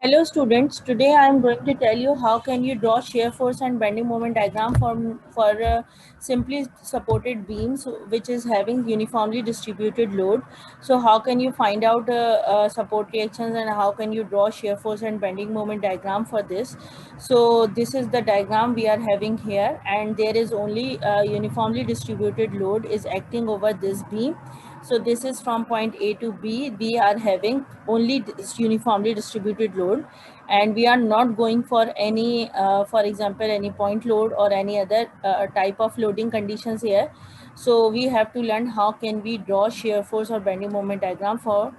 Hello students, today I am going to tell you how can you draw shear force and bending moment diagram for simply supported beams which is having uniformly distributed load. So how can you find out support reactions and how can you draw shear force and bending moment diagram for this. So this is the diagram we are having here, and there is only uniformly distributed load is acting over this beam. So this is from point A to B. We are having only this uniformly distributed load, and we are not going for any, for example, any point load or any other type of loading conditions here. So we have to learn how can we draw shear force or bending moment diagram for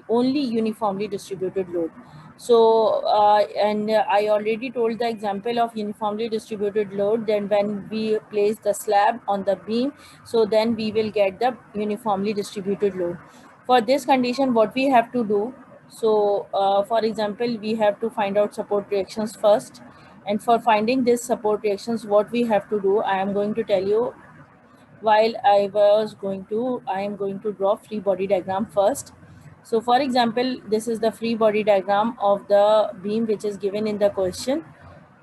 only uniformly distributed load. So I already told the example of uniformly distributed load. Then when we place the slab on the beam, so then we will get the uniformly distributed load. For this condition, what we have to do, so for example, we have to find out support reactions first, and for finding this support reactions, what we have to do, I am going to tell you. While I am going to draw free body diagram first. So for example, this is the free body diagram of the beam which is given in the question.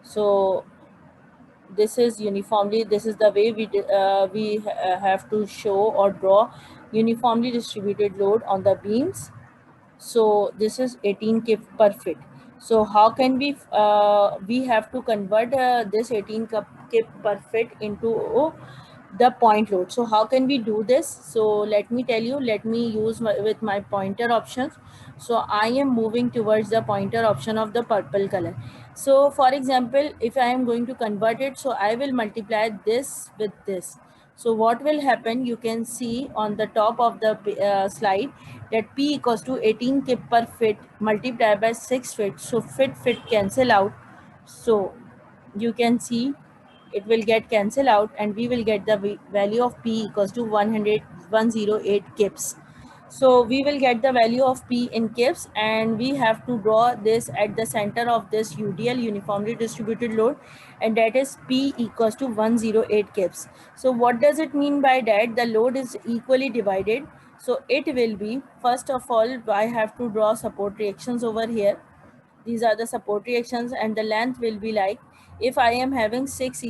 So this is uniformly, this is the way we have to show or draw uniformly distributed load on the beams. So this is 18 kip per fit. So how can we have to convert this 18 kip per fit into the point load. So how can we do this? So let me tell you, let me use with my pointer options. So I am moving towards the pointer option of the purple color. So for example, if I am going to convert it, so I will multiply this with this. So what will happen, you can see on the top of the slide that P equals to 18 kip per fit multiplied by 6 fit. So fit cancel out. So you can see it will get cancel out, and we will get the value of P equals to 108 kips. So we will get the value of P in kips, and we have to draw this at the center of this UDL, uniformly distributed load, and that is P equals to 108 kips. So what does it mean by that? The load is equally divided. So it will be, first of all, I have to draw support reactions over here. These are the support reactions, and the length will be like, if I am having 6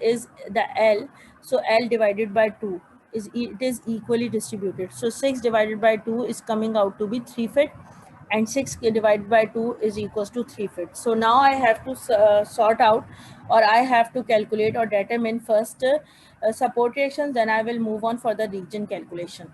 is the L, so L divided by 2 is it is equally distributed. So 6 divided by 2 is coming out to be 3 fit, and 6 divided by 2 is equals to 3 fit. So now I have to sort out, or I have to calculate or determine first support reactions, then I will move on for the region calculation.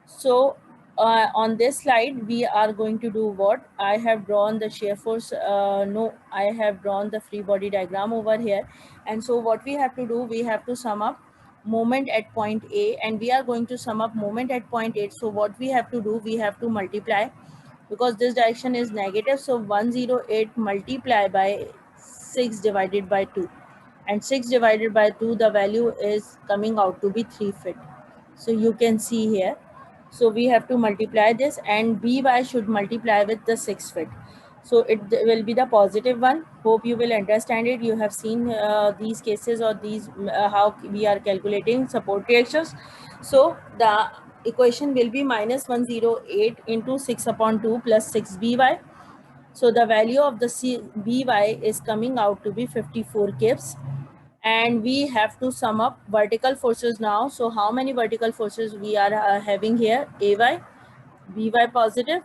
So on this slide, we are going to do what? I have drawn the shear force. No, I have drawn the free body diagram over here. And so what we have to do, we have to sum up moment at point A, and we are going to sum up moment at point 8. So what we have to do, we have to multiply, because this direction is negative. So 108 multiply by 6 divided by 2. And 6 divided by 2, the value is coming out to be 3 fit. So you can see here. So we have to multiply this, and by should multiply with the 6 fit. So it will be the positive one. Hope you will understand it. You have seen these cases, or these how we are calculating support reactions. So the equation will be minus 108 into 6 upon 2 plus 6 by. So the value of the by is coming out to be 54 kips. And we have to sum up vertical forces now. So how many vertical forces we are having here? AY, BY positive,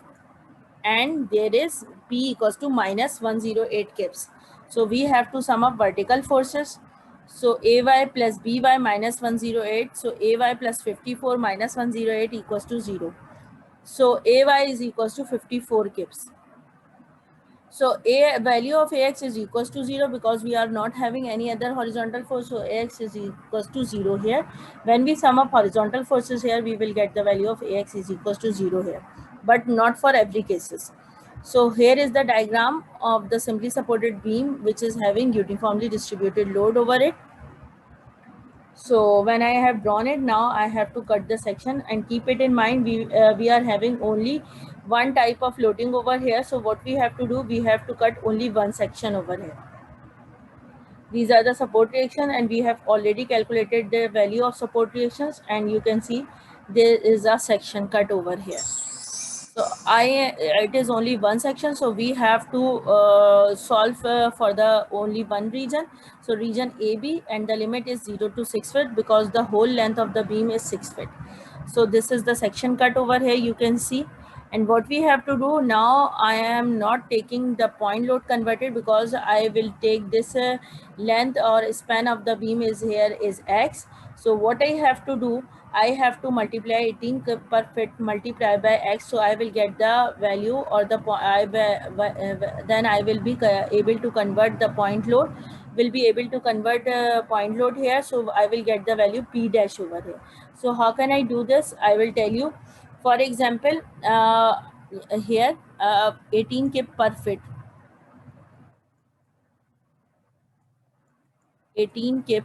and there is P equals to minus 108 kips. So we have to sum up vertical forces. So AY plus BY minus 108. So AY plus 54 minus 108 equals to 0. So AY is equals to 54 kips. So a value of Ax is equals to 0, because we are not having any other horizontal force. So Ax is equals to 0 here. When we sum up horizontal forces here, we will get the value of Ax is equals to 0 here, but not for every cases. So here is the diagram of the simply supported beam which is having uniformly distributed load over it. So when I have drawn it, now I have to cut the section, and keep it in mind, we are having only one type of loading over here. So what we have to do, we have to cut only one section over here. These are the support reaction, and we have already calculated the value of support reactions, and you can see there is a section cut over here. So it is only one section, so we have to solve for the only one region. So region AB, and the limit is 0 to 6 feet because the whole length of the beam is 6 feet. So this is the section cut over here, you can see. And what we have to do now, I am not taking the point load converted because I will take this length or span of the beam is here is X. So what I have to do, I have to multiply 18 per foot multiply by X. So I will get the value or the then I will be able to convert the point load, will be able to convert point load here. So I will get the value P dash over here. So how can I do this? I will tell you. For example, here 18 kip per foot, 18 kip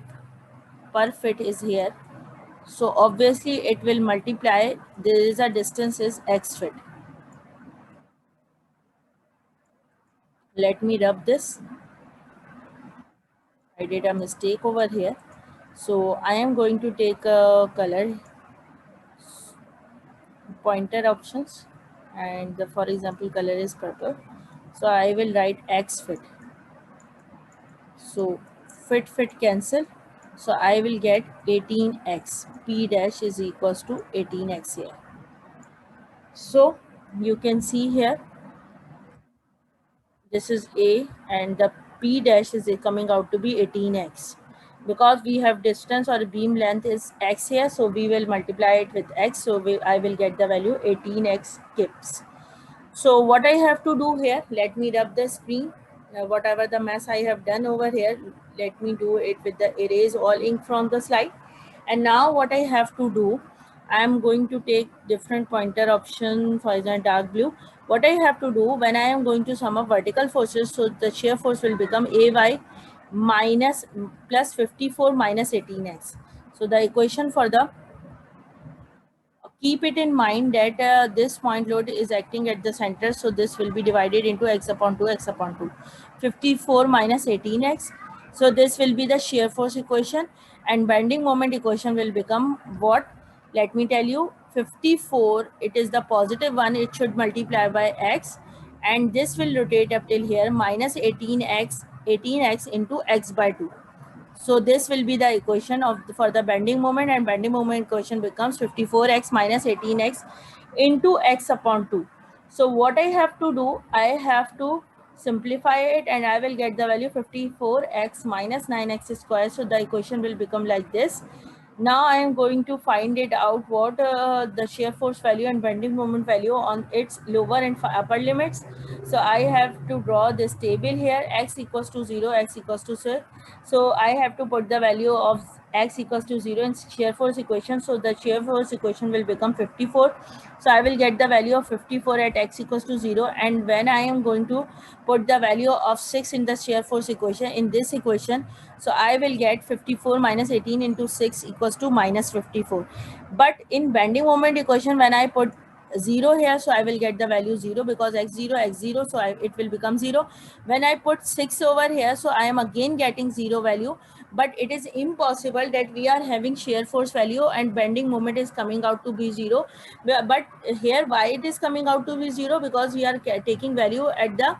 per foot is here. So obviously it will multiply, there is a distance is X feet. Let me rub this. I did a mistake over here. So I am going to take a color pointer options, and for example color is purple. So I will write X feet. So fit cancel. So I will get 18x. P dash is equals to 18x here. So you can see here, this is A and the P dash is coming out to be 18x. Because we have distance or beam length is x here, so we will multiply it with x. So I will get the value 18x kips. So what I have to do here, let me rub the screen. Whatever the mess I have done over here, let me do it with the erase all ink from the slide. And now what I have to do, I am going to take different pointer option, for example dark blue. What I have to do when I am going to sum up vertical forces, so the shear force will become AY minus plus 54 minus 18x. So the equation for the, keep it in mind that this point load is acting at the center, so this will be divided into x upon 2, x upon 2, 54 minus 18x. So this will be the shear force equation, and bending moment equation will become what? Let me tell you, 54, it is the positive one, it should multiply by x, and this will rotate up till here, minus 18x into x by 2. So this will be the equation of for the bending moment, and bending moment equation becomes 54x minus 18x into x upon 2. So what I have to do, I have to simplify it and I will get the value 54x minus 9x square. So the equation will become like this. Now I am going to find it out what the shear force value and bending moment value on its lower and upper limits. So I have to draw this table here, x equals to 0, x equals to 6. So I have to put the value of x equals to 0 in shear force equation. So the shear force equation will become 54. So I will get the value of 54 at x equals to 0. And when I am going to put the value of 6 in the shear force equation, in this equation, so I will get 54 minus 18 into 6 equals to minus 54. But in bending moment equation, when I put 0 here, so I will get the value 0 because x0, so it will become 0. When I put 6 over here, so I am again getting 0 value, but it is impossible that we are having shear force value and bending moment is coming out to be 0. But here why it is coming out to be 0? Because we are taking value at the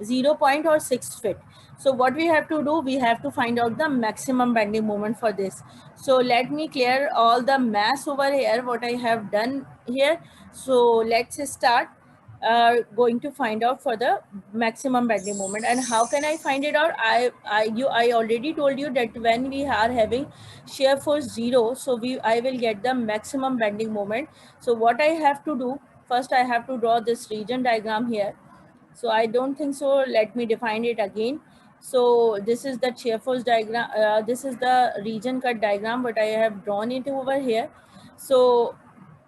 0 point or 6 feet. So what we have to do, we have to find out the maximum bending moment for this. So let me clear all the mass over here, what I have done here. So let's start going to find out for the maximum bending moment. And how can I find it out? I already told you that when we are having shear force 0, so I will get the maximum bending moment. So what I have to do, first I have to draw this region diagram here. So I don't think so. Let me define it again. So this is the shear force diagram. This is the region cut diagram, but I have drawn it over here. So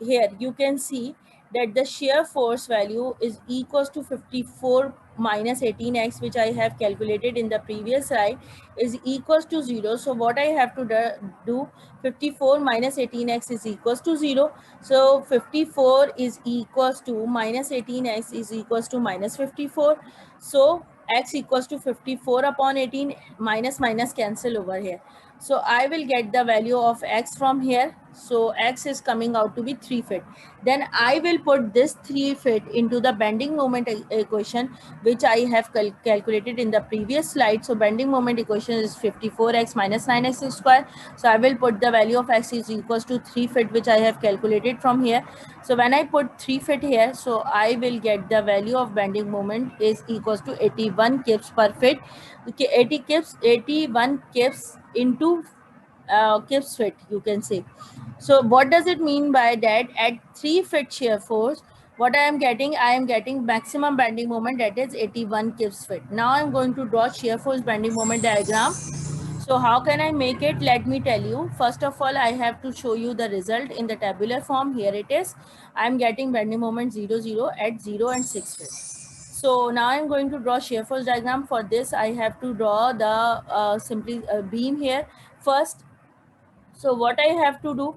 here you can see that the shear force value is equals to 54 minus 18x, which I have calculated in the previous slide, is equals to 0. So what I have to do, 54 minus 18x is equals to 0. So 54 is equals to minus 18x is equals to minus 54. So x equals to 54 upon 18, minus minus cancel over here. So I will get the value of x from here. So x is coming out to be 3 feet. Then I will put this 3 feet into the bending moment equation, which I have calculated in the previous slide. So bending moment equation is 54x minus 9x square. So I will put the value of x is equals to 3 feet, which I have calculated from here. So when I put 3 feet here, so I will get the value of bending moment is equals to 81 kips per feet. Okay, 81 kips into kips fit, you can say. So what does it mean by that? At 3 feet shear force, what I am getting? I am getting maximum bending moment, that is 81 kips fit. Now I am going to draw shear force bending moment diagram. So how can I make it? Let me tell you. First of all, I have to show you the result in the tabular form. Here it is. I am getting bending moment 0, 0 at 0 and 6 feet. So now I'm going to draw shear force diagram. For this, I have to draw the simply beam here first. So what I have to do?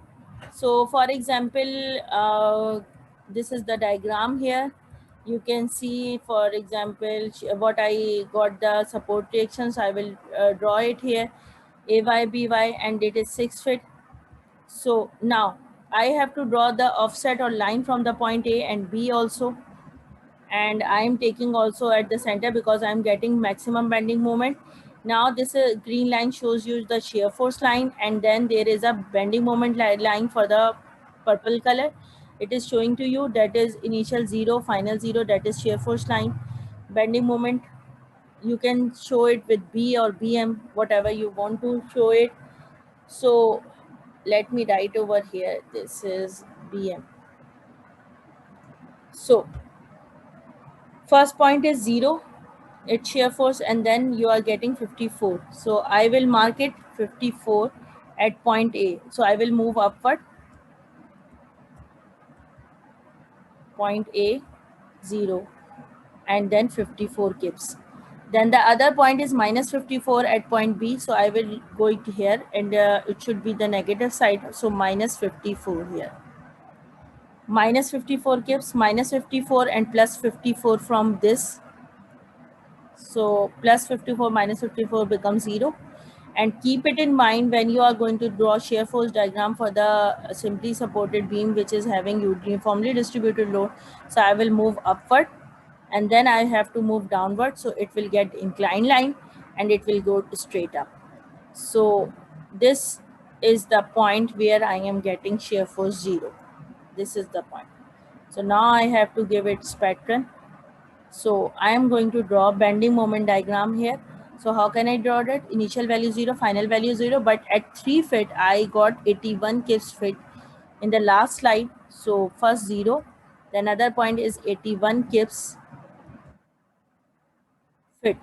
So for example, this is the diagram here. You can see, for example, what I got the support reactions. I will draw it here, AY, BY, and it is 6 feet. So now I have to draw the offset or line from the point A and B also, and I am taking also at the center because I am getting maximum bending moment. Now this green line shows you the shear force line, and then there is a bending moment line for the purple color. It is showing to you that is initial 0, final 0, that is shear force line. Bending moment, you can show it with B or BM, whatever you want to show it. So let me write over here, this is BM. So first point is 0, it's shear force, and then you are getting 54. So I will mark it 54 at point A. So I will move upward, point A, 0, and then 54 kips. Then the other point is minus 54 at point B. So I will go it here, and it should be the negative side. So minus 54 here. Minus 54 kips, minus 54 and plus 54 from this. So plus 54 minus 54 becomes 0. And keep it in mind when you are going to draw shear force diagram for the simply supported beam which is having uniformly distributed load. So I will move upward, and then I have to move downward. So it will get inclined line and it will go straight up. So this is the point where I am getting shear force 0. This is the point. So now I have to give its pattern. So I am going to draw bending moment diagram here. So how can I draw that? Initial value 0, final value 0, but at 3 feet, I got 81 kips fit in the last slide. So first 0, the another point is 81 kips fit.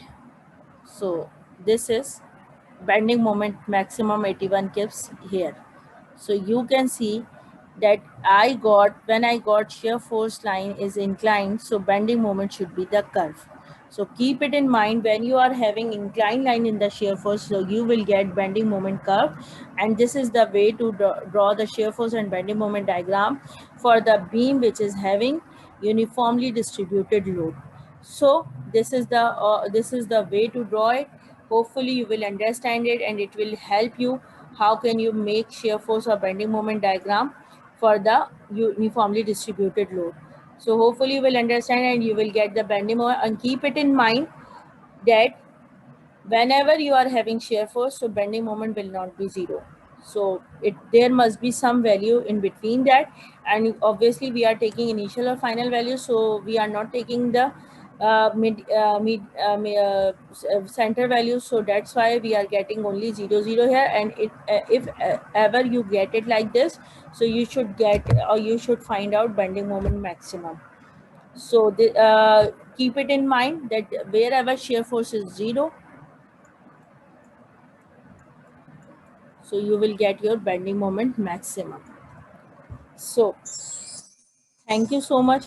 So this is bending moment maximum 81 kips here. So you can see that I got, when I got shear force line is inclined, so bending moment should be the curve. So keep it in mind when you are having inclined line in the shear force, so you will get bending moment curve. And this is the way to draw the shear force and bending moment diagram for the beam which is having uniformly distributed load. So this is the way to draw it. Hopefully you will understand it, and it will help you how can you make shear force or bending moment diagram for the uniformly distributed load. So hopefully you will understand and you will get the bending moment. And keep it in mind that whenever you are having shear force, so bending moment will not be 0. So there must be some value in between that, and obviously we are taking initial or final value, so we are not taking the center value. So that's why we are getting only 0, 0 here. And if ever you get it like this, so you should get, or you should find out bending moment maximum. So keep it in mind that wherever shear force is 0, so you will get your bending moment maximum. So thank you so much.